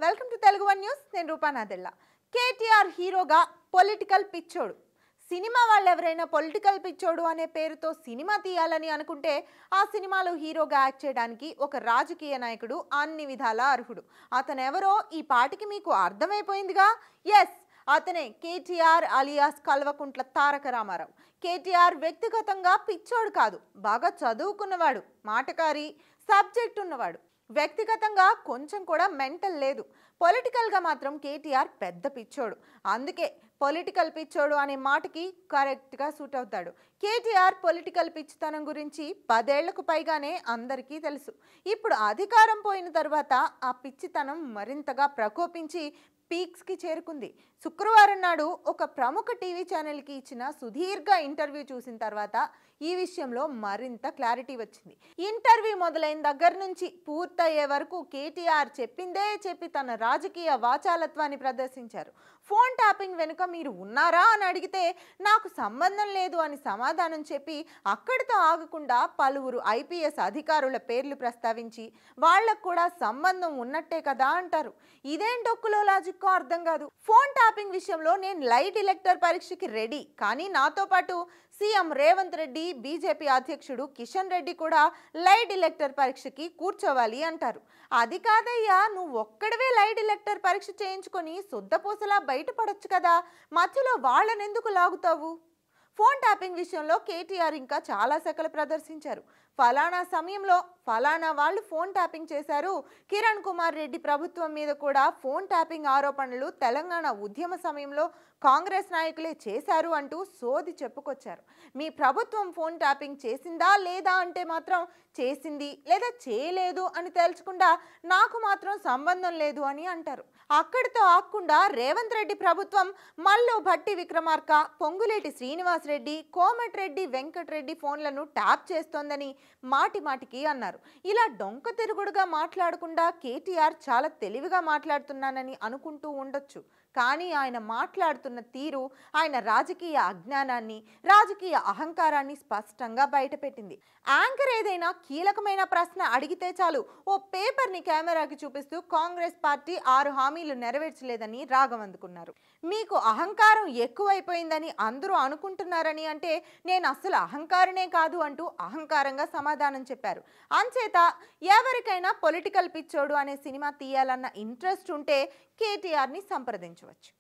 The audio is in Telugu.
Welcome to Telugu one news. నేను రూపానాదెల్ల. కేటీఆర్ హీరోగా పొలిటికల్ పిచ్చోడు. సినిమా వాళ్ళు ఎవరైనా పొలిటికల్ పిచ్చోడు అనే పేరుతో సినిమా తీయాలని అనుకుంటే ఆ సినిమాలో హీరోగా యాక్ట్ చేయడానికి ఒక రాజకీయ నాయకుడు అన్ని విధాలా అర్హుడు. అతనెవరో ఈ పాటికి మీకు అర్థమైపోయిందిగా. ఎస్, అతనే కేటీఆర్ అలియాస్ కల్వకుంట్ల తారక రామారావు. కేటీఆర్ వ్యక్తిగతంగా పిచ్చోడు కాదు, బాగా చదువుకున్నవాడు, మాటకారి, సబ్జెక్ట్ ఉన్నవాడు. వ్యక్తిగతంగా కొంచెం కూడా మెంటల్ లేదు. పొలిటికల్గా మాత్రం కేటీఆర్ పెద్ద పిచ్చోడు. అందుకే పొలిటికల్ పిచ్చోడు అనే మాటకి కరెక్ట్గా సూట్ అవుతాడు. కేటీఆర్ పొలిటికల్ పిచ్చితనం గురించి 10 ఏళ్లకు పైగానే అందరికీ తెలుసు. ఇప్పుడు అధికారం పోయిన తర్వాత ఆ పిచ్చితనం మరింతగా ప్రకోపించి పీక్స్కి చేరుకుంది. శుక్రవారం నాడు ఒక ప్రముఖ టీవీ ఛానల్కి ఇచ్చిన సుదీర్ఘ ఇంటర్వ్యూ చూసిన తర్వాత ఈ విషయంలో మరింత క్లారిటీ వచ్చింది. ఇంటర్వ్యూ మొదలైన దగ్గర నుంచి పూర్తయ్యే వరకు కేటీఆర్ చెప్పిందే చెప్పి తన రాజకీయ వాచాలత్వాన్ని ప్రదర్శించారు. ఫోన్ ట్యాపింగ్ వెనుక మీరు ఉన్నారా అని అడిగితే నాకు సంబంధం లేదు అని సమాధానం చెప్పి అక్కడితో ఆగకుండా పలువురు ఐపీఎస్ అధికారుల పేర్లు ప్రస్తావించి వాళ్లకు కూడా సంబంధం ఉన్నట్టే కదా అంటారు. ఇదేం డొక్కులో లాజిక్కో అర్థం కాదు. ఫోన్ ట్యాపింగ్ విషయంలో నేను లై డిటెక్టర్ పరీక్షకి రెడీ, కానీ నాతో పాటు సీఎం రేవంత్ రెడ్డి, బీజేపీ అధ్యక్షుడు కిషన్ రెడ్డి కూడా లై డిటెక్టర్ పరీక్షకి కూర్చోవాలి అంటారు. అది కాదయ్యా, నువ్వు ఒక్కడవే లై డిటెక్టర్ పరీక్ష చేయించుకొని శుద్ధపూసలా బయటపడొచ్చు కదా, మధ్యలో వాళ్ళనెందుకు లాగుతావు? ఫోన్ ట్యాపింగ్ విషయంలో కేటీఆర్ ఇంకా చాలా శాఖలు ప్రదర్శించారు. ఫలానా సమయంలో ఫలానా వాళ్ళు ఫోన్ ట్యాపింగ్ చేశారు, కిరణ్ కుమార్ రెడ్డి ప్రభుత్వం మీద కూడా ఫోన్ ట్యాపింగ్ ఆరోపణలు తెలంగాణ ఉద్యమ సమయంలో కాంగ్రెస్ నాయకులే చేశారు అంటూ సోది చెప్పుకొచ్చారు. మీ ప్రభుత్వం ఫోన్ ట్యాపింగ్ చేసిందా లేదా అంటే మాత్రం చేసింది లేదా చేయలేదు అని తేల్చకుండా నాకు మాత్రం సంబంధం లేదు అని అంటారు. అక్కడితో ఆగకుండా రేవంత్ రెడ్డి ప్రభుత్వం మల్లు భట్టి విక్రమార్క, పొంగులేటి శ్రీనివాసరెడ్డి, కోమటిరెడ్డి వెంకటరెడ్డి ఫోన్లను ట్యాప్ చేస్తోందని మాటి మాటికి అన్నారు. ఇలా డొంక తిరుగుడుగా మాట్లాడకుండా కేటీఆర్ చాలా తెలివిగా మాట్లాడుతున్నానని అనుకుంటూ ఉండొచ్చు. కానీ ఆయన మాట్లాడుతున్న తీరు ఆయన రాజకీయ అజ్ఞానాన్ని, రాజకీయ అహంకారాన్ని స్పష్టంగా బయటపెట్టింది. యాంకర్ ఏదైనా కీలకమైన ప్రశ్న అడిగితే చాలు ఓ పేపర్ని కెమెరాకి చూపిస్తూ కాంగ్రెస్ పార్టీ 6 హామీలు నెరవేర్చలేదని రాగం అందుకున్నారు. మీకు అహంకారం ఎక్కువైపోయిందని అందరూ అనుకుంటున్నారని అంటే నేను అస్సలు అహంకారనే కాదు అంటూ అహంకారంగా సమాధానం చెప్పారు. అంచేత ఎవరికైనా పొలిటికల్ పిచ్చోడు అనే సినిమా తీయాలన్న ఇంట్రెస్ట్ ఉంటే కేటీఆర్ని సంప్రదించవచ్చు.